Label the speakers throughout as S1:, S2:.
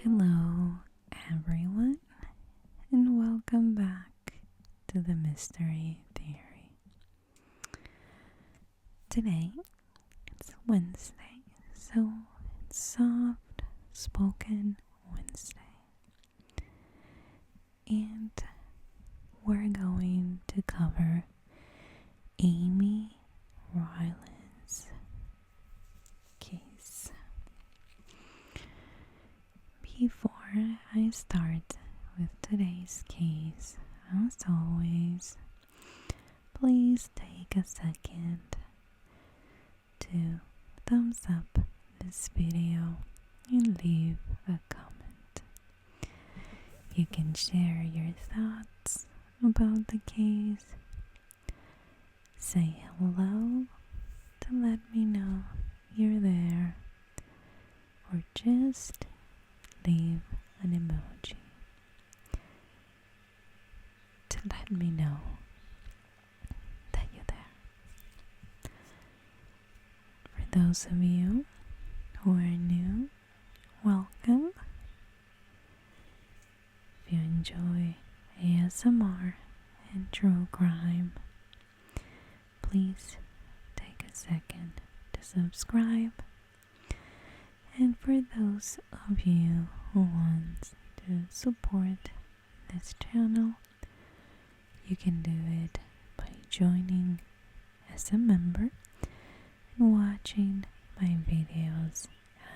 S1: Hello, everyone, and welcome back to the Mystery Theory. Today, it's Wednesday, so it's Soft Spoken Wednesday. And we're going to cover Amy Rylance case. Before I start with today's case, as always, please take a second to thumbs up this video and leave a comment. You can share your thoughts about the case, say hello to let me know you're there, or just leave an emoji to let me know that you're there. For those of you who are new, welcome. If you enjoy ASMR and true crime, please take a second to subscribe. And for those of you who want to support this channel, you can do it by joining as a member and watching my videos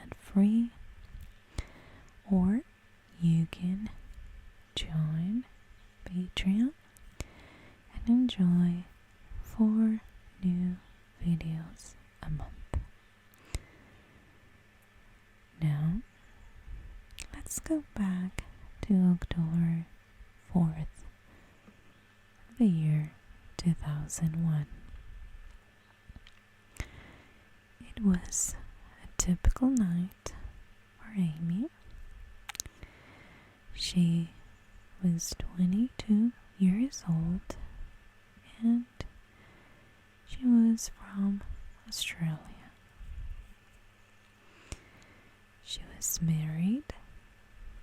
S1: ad-free, or you can join Patreon and enjoy 4 new videos a month. Now, let's go back to October 4th of the year 2001. It was a typical night for Amy. She was 22 years old and she was from Australia. She was married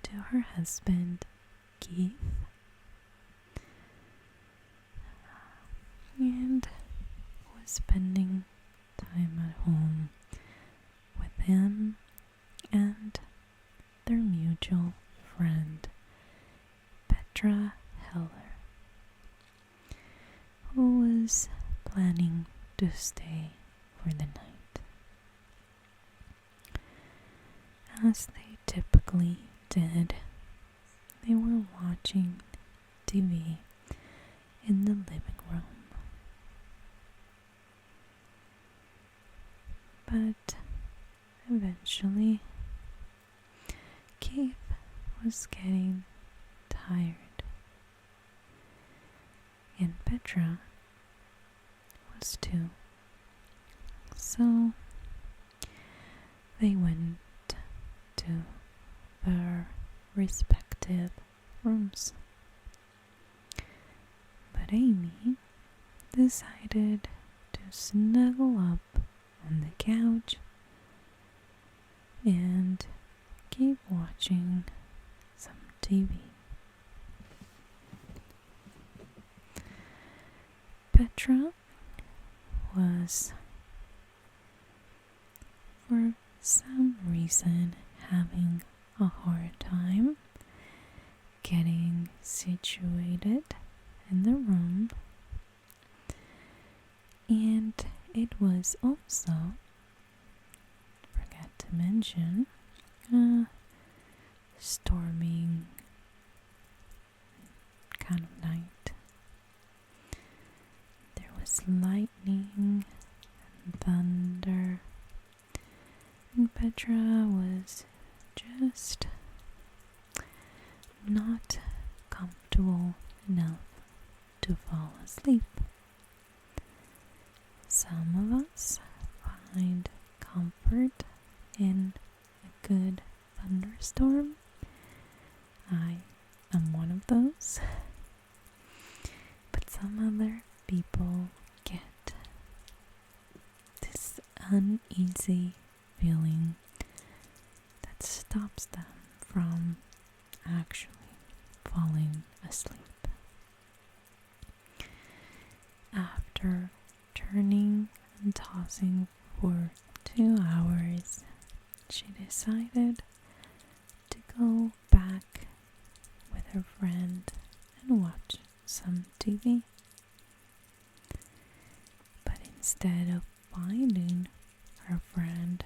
S1: to her husband, Keith, and was spending time at home with him and their mutual friend, Petra Heller, who was planning to stay for the night. As they typically did, they were watching TV in the living room. But eventually, Keith was getting tired, and Petra was too. So they went to their respective rooms. But Amy decided to snuggle up on the couch and keep watching some TV. Petra was, for some reason, having a hard time getting situated in the room, and it was also, forgot to mention, a storming kind of night. There was lightning and thunder, and Petra was just not comfortable enough to fall asleep. Some of us find comfort in a good thunderstorm. I am one of those. But some other people get this uneasy feeling that stops them from actually falling asleep. After turning and tossing for 2 hours, she decided to go back with her friend and watch some TV. But instead of finding her friend,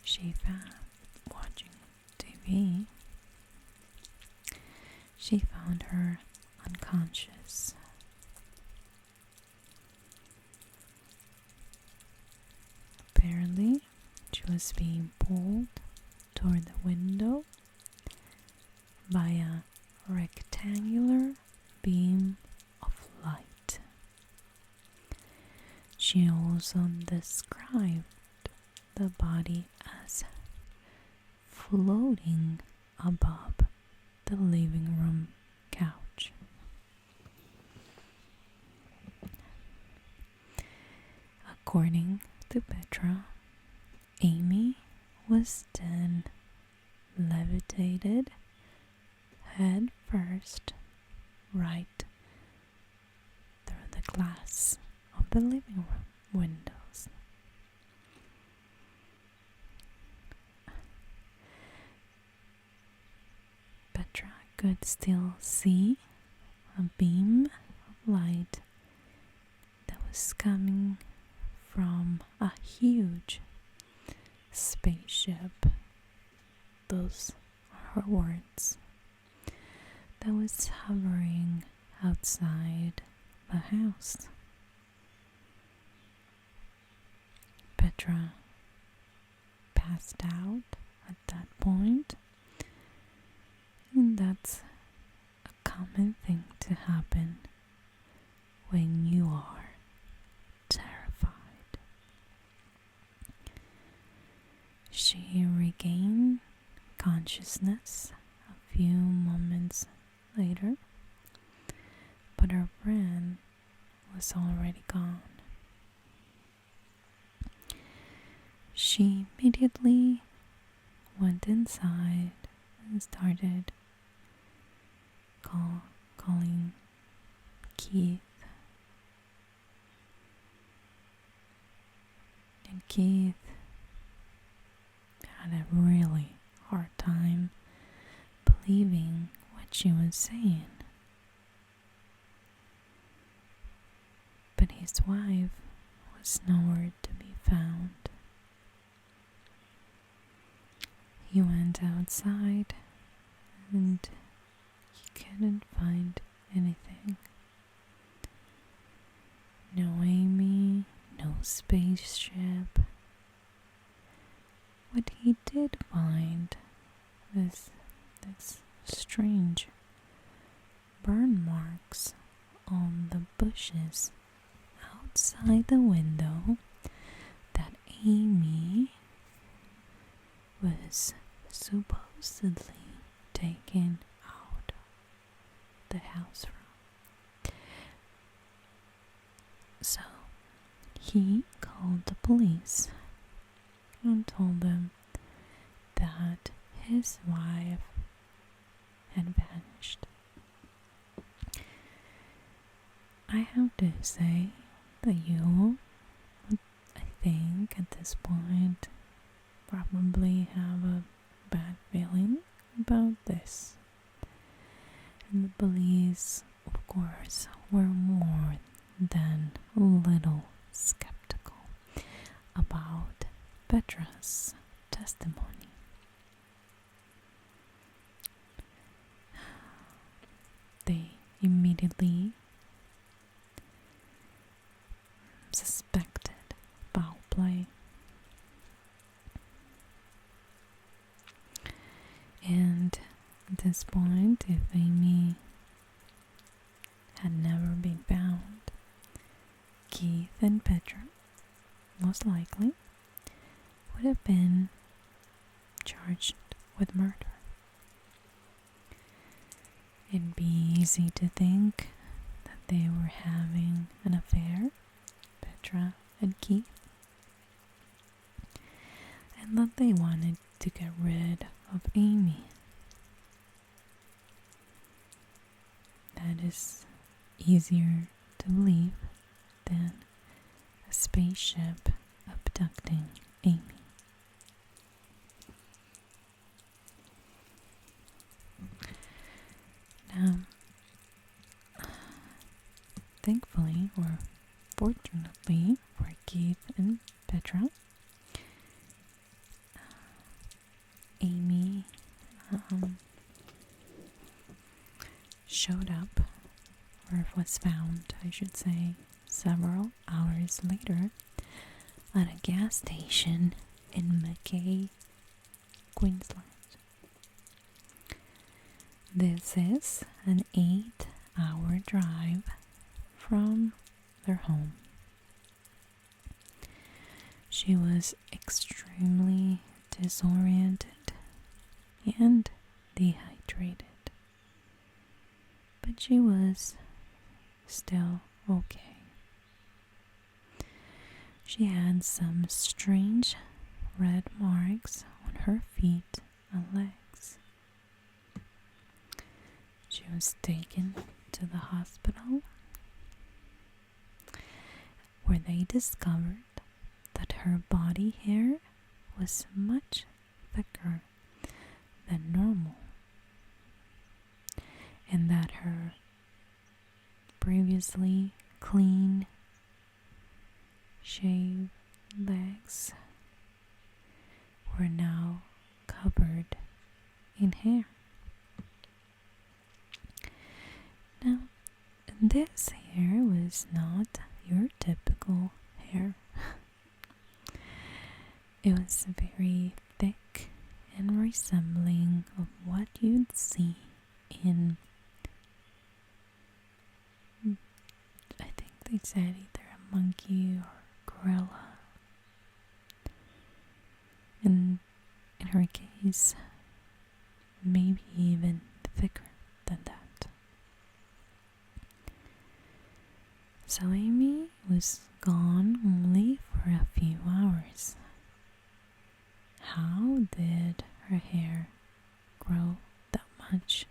S1: she found, watching TV, she found her unconscious. Apparently, she was being pulled toward the window by a rectangular beam of light. She also described the body as floating above the living room couch. According to Petra, Amy was then levitated head first right through the glass of the living room windows. Petra could still see a beam of light that was coming from a huge spaceship. Those are her words. That was hovering outside the house. Petra passed out at that point, and that's a common thing to happen when you are terrified. She regained consciousness a few moments later, but her friend was already gone. She immediately went inside and started calling Keith. And Keith had a really hard time believing what she was saying. But his wife was nowhere to be found. He went outside and he couldn't find anything. No Amy, no spaceship. What he did find was this strange burn marks on the bushes outside the window that Amy was supposedly taken out of the house from. So he called the police and told them that his wife had vanished. I have to say that you, I think at this point, probably have a bad feeling about this. And the police, of course, were more than a little skeptical about Petra's testimony. They immediately suspected foul play. And at this point, if Amy had never been found, Keith and Petra most likely would have been charged with murder. It'd be easy to think that they were having an affair, Petra and Keith, and that they wanted to get rid of Amy. That is easier to believe than a spaceship abducting Amy. Now, thankfully or fortunately for Keith and Petra, Amy showed up, or was found, I should say, several hours later at a gas station in Mackay, Queensland. This is an 8-hour drive from their home. She was extremely disoriented and dehydrated, but she was still okay. She had some strange red marks on her feet and legs. She was taken to the hospital, where they discovered that her body hair was much thicker than normal, and that her previously clean shaved legs were now covered in hair. Now, this hair was not your typical hair. It was very thick and resembling of what you'd see in, I think they said, either a monkey or gorilla. And in her case, maybe even thicker than that. So Amy was gone only for a few hours. How did her hair grow that much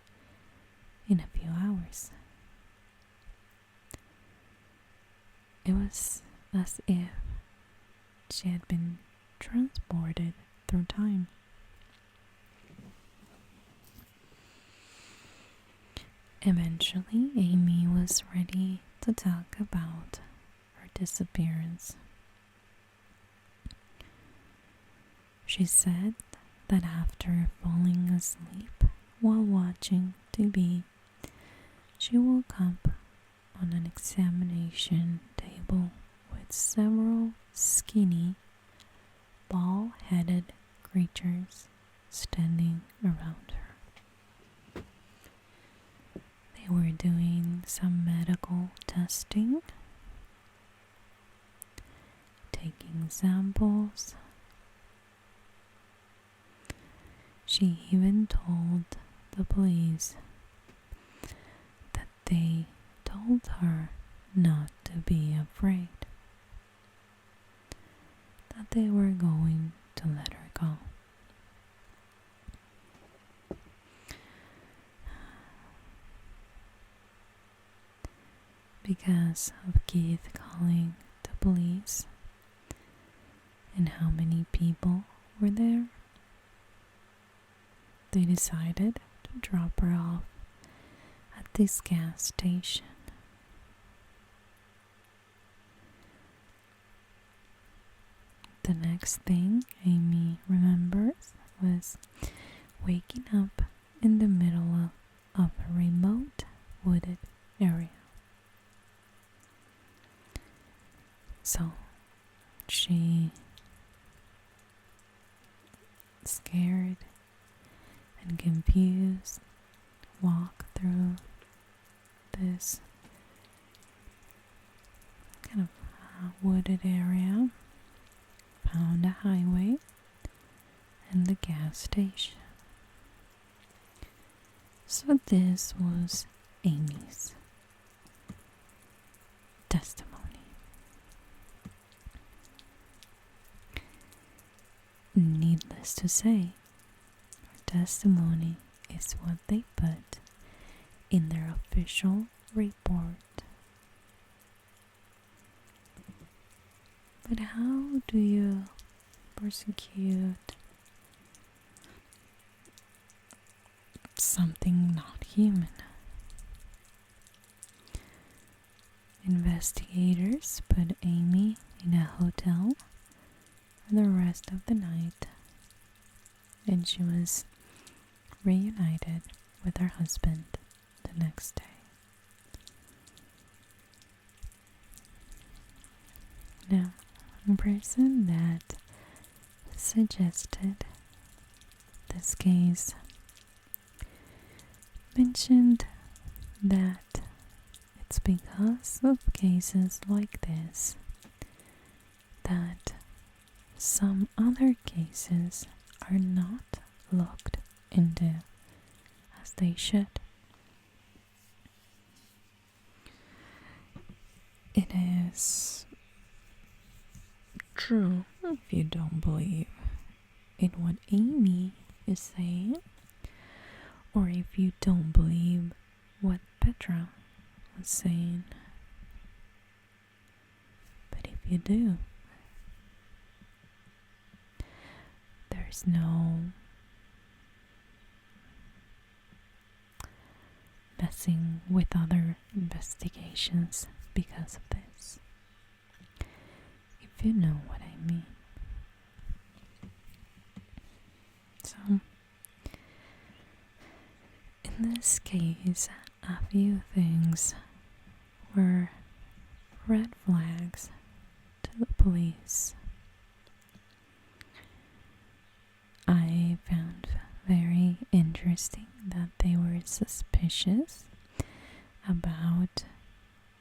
S1: in a few hours? It was as if she had been transported through time. Eventually, Amy was ready to talk about her disappearance. She said that after falling asleep while watching TV, she woke up on an examination table with several skinny, bald-headed creatures standing around her. They were doing some medical testing, taking samples. She even told the police that they told her not to be afraid, that they were going to let her go. Because of Keith calling the police and how many people were there, they decided to drop her off at this gas station. The next thing Amy remembers was waking up in the middle of a remote wooded area. So she, scared and confused, walked through this kind of wooded area, found a highway and the gas station. So this was Amy's testimony. Needless to say, her testimony is what they put in their official report. But how do you persecute something not human? Investigators put Amy in a hotel for the rest of the night, and she was reunited with her husband the next day. Now, a person that suggested this case mentioned that it's because of cases like this that some other cases are not looked into as they should. It is true if you don't believe in what Amy is saying, or if you don't believe what Petra was saying. But if you do, there's no messing with other investigations because of this, if you know what I mean. So, in this case, a few things were red flags to the police. I found very interesting that they were suspicious about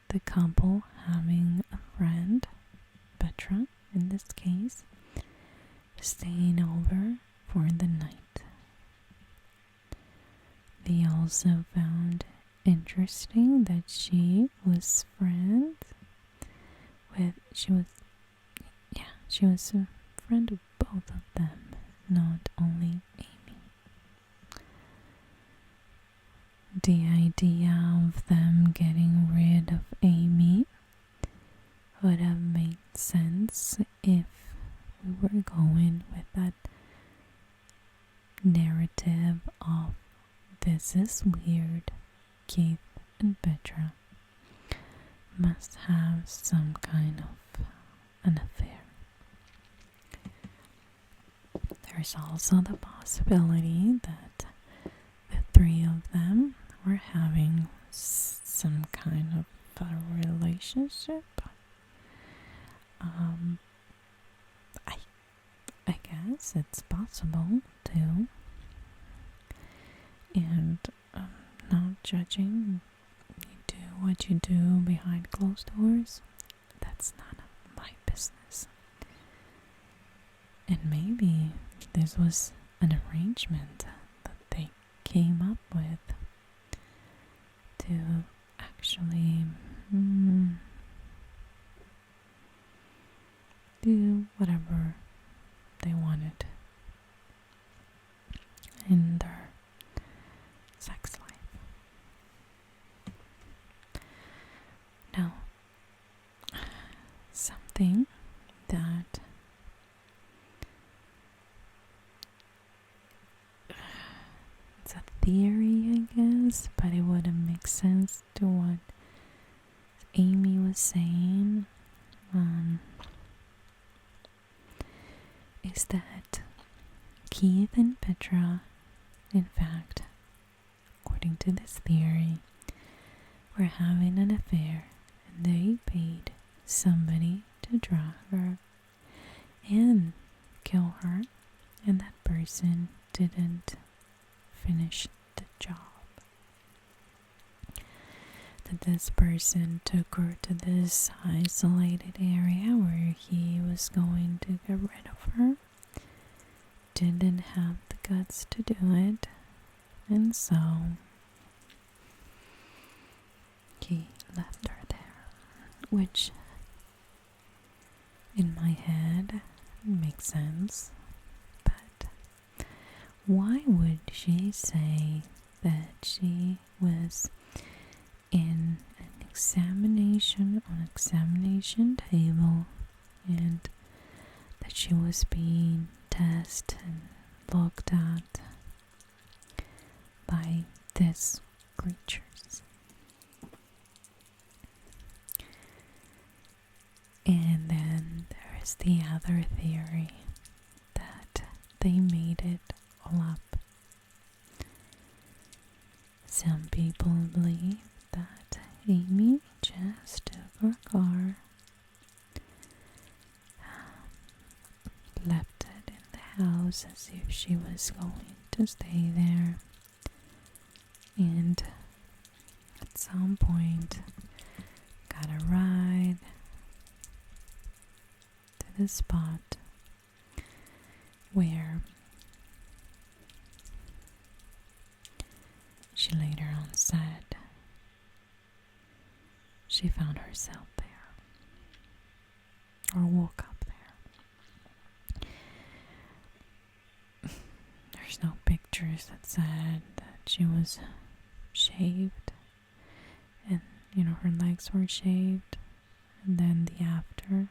S1: the couple having a friend, Petra in this case, staying over for the night. They also found interesting that she was a friend of both of them, not only Amy. The idea of them getting rid of Amy would have made sense if we were going with that narrative of this is weird, Keith and Petra must have some kind of an affair. There's also the possibility that the three of them were having some kind of a relationship. I guess it's possible too. And not judging. You do what you do behind closed doors. That's none of my business. And maybe this was an arrangement that they came up with to actually do whatever they wanted in their sex life. Now, something that it's a theory, I guess, but it wouldn't make sense to what Amy was saying, is that Keith and Petra, in fact, according to this theory, were having an affair, and they paid somebody to drug her and kill her, and that person didn't finish the job. That this person took her to this isolated area where he was going to get rid of her, didn't have the guts to do it, and so he left her there, which in my head makes sense, but why would she say that she was in an examination on examination table and that she was being tested and looked at by these creatures? And then there is the other theory that they made it all up. Some people believe that Amy just took her car, left it in the house as if she was going to stay there, and at some point got a ride to the spot where she later on said she found herself there, or woke up there. There's no pictures that said that she was shaved and, her legs were shaved, and then the after.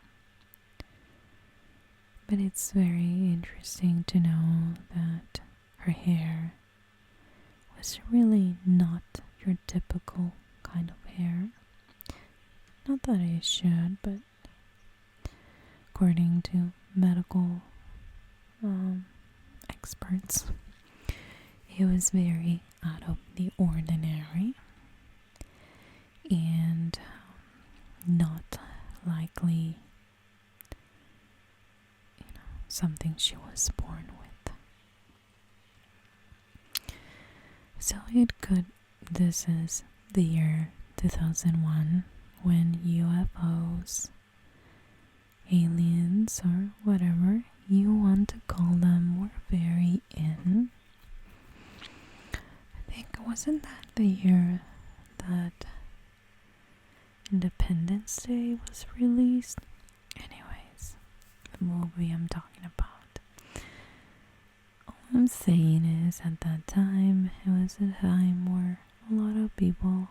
S1: But it's very interesting to know that her hair was really not your typical kind of hair. Not that it should, but according to medical experts, it was very out of the ordinary and not likely something she was born with. So this is the year 2001 when UFOs, aliens, or whatever you want to call them, were very in. I think, wasn't that the year that Independence Day was released? Anyways, the movie I'm talking about. All I'm saying is, at that time, it was a time where a lot of people were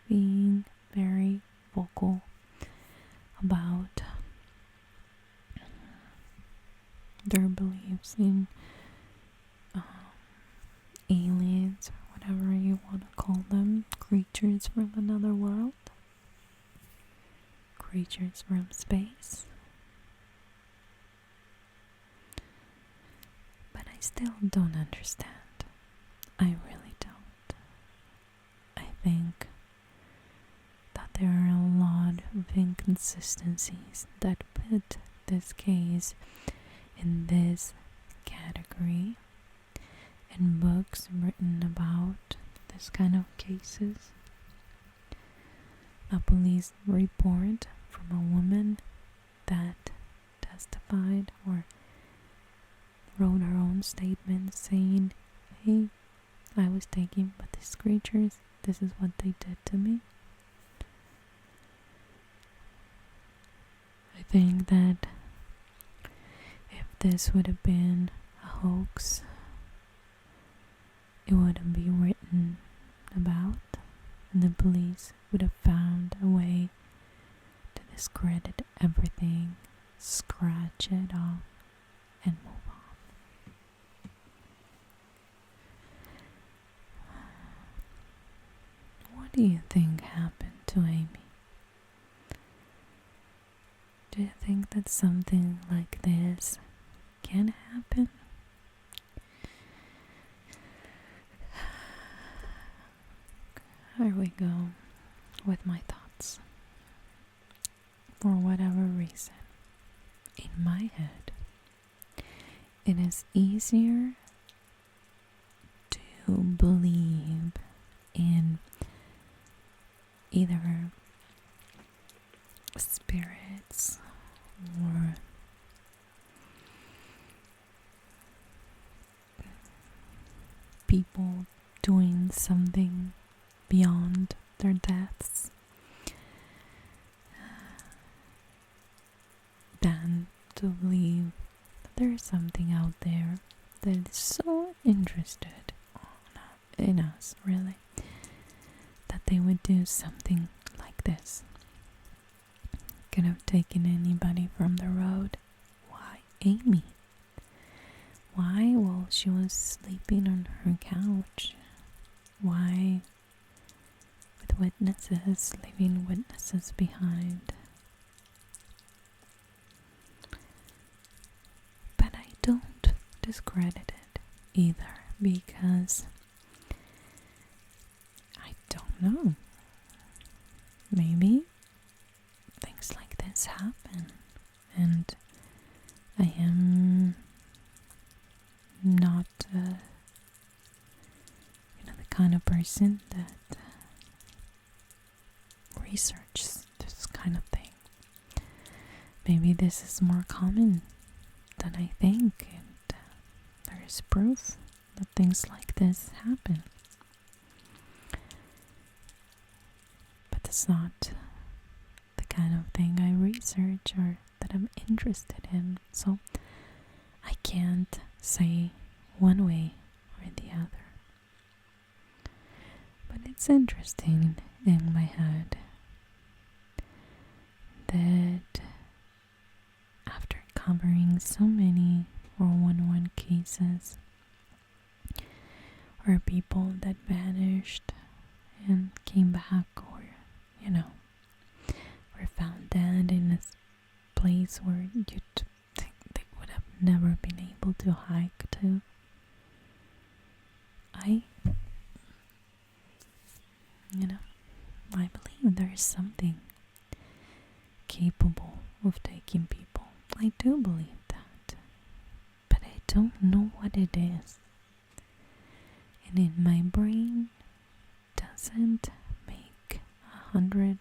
S1: being very vocal about their beliefs in aliens, or whatever you want to call them, creatures from another world, creatures from space. But I still don't understand. I really don't. I think that there are a lot of inconsistencies that put this case in this category, and books written about this kind of cases. A police report from a woman that testified or wrote her own statement saying, "Hey, I was taken by these creatures. This is what they did to me." I think that if this would have been a hoax, it wouldn't be written about, and the police would have found a way to discredit everything, scratch it off, and move on. What do you think happened to Amy? Do you think that something like this can happen? Here we go with my thoughts. For whatever reason, in my head, it is easier to believe in either spirits or people doing something beyond their deaths than to believe that there is something out there that is so interested in us, really, that they would do something like this. Could have taken anybody from the road. Why Amy? Why while she was sleeping on her couch? Why with witnesses, leaving witnesses behind? But I don't discredit it either, because I don't know. Maybe things like this happen, and I am not the kind of person that researches this kind of thing. Maybe this is more common than I think, and there is proof that things like this happen. But it's not the kind of thing I research or that I'm interested in, so I can't say one way or the other. But it's interesting in my head that after covering so many 411 cases or people that vanished and came back, or were found dead in a place where you'd think they would have never been able to hike to, I believe there is something capable of taking people. I do believe that, but I don't know what it is, and in my brain doesn't make 100%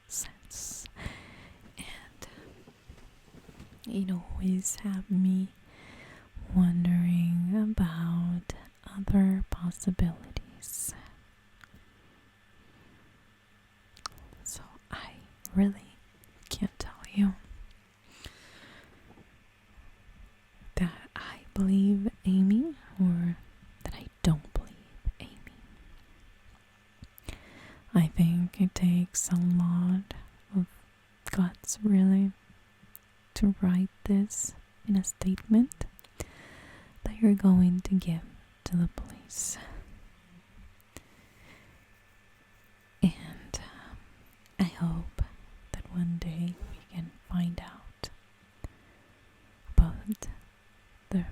S1: sense, and it always have me wondering about other possibilities. So I really can't tell you that I believe Amy or that I don't believe Amy. I think it takes a lot of guts, really, to write this in a statement that you're going to give to the police. And I hope that one day we can find out about the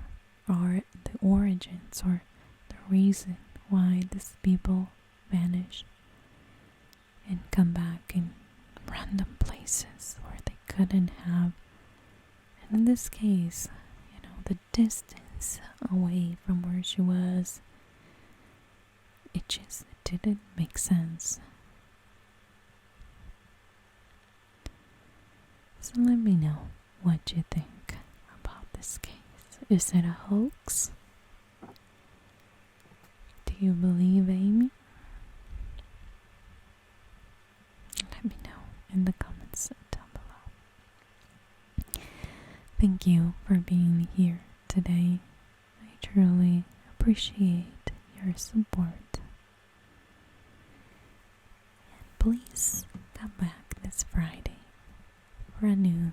S1: origins or the reason why these people vanish and come back in random places where they couldn't have. And in this case, the distance away from where she was, it just didn't make sense. So let me know what you think about this case. Is it a hoax? Do you believe Amy? Let me know in the comments down below. Thank you for being here today. I truly appreciate your support. And please come back this Friday for a new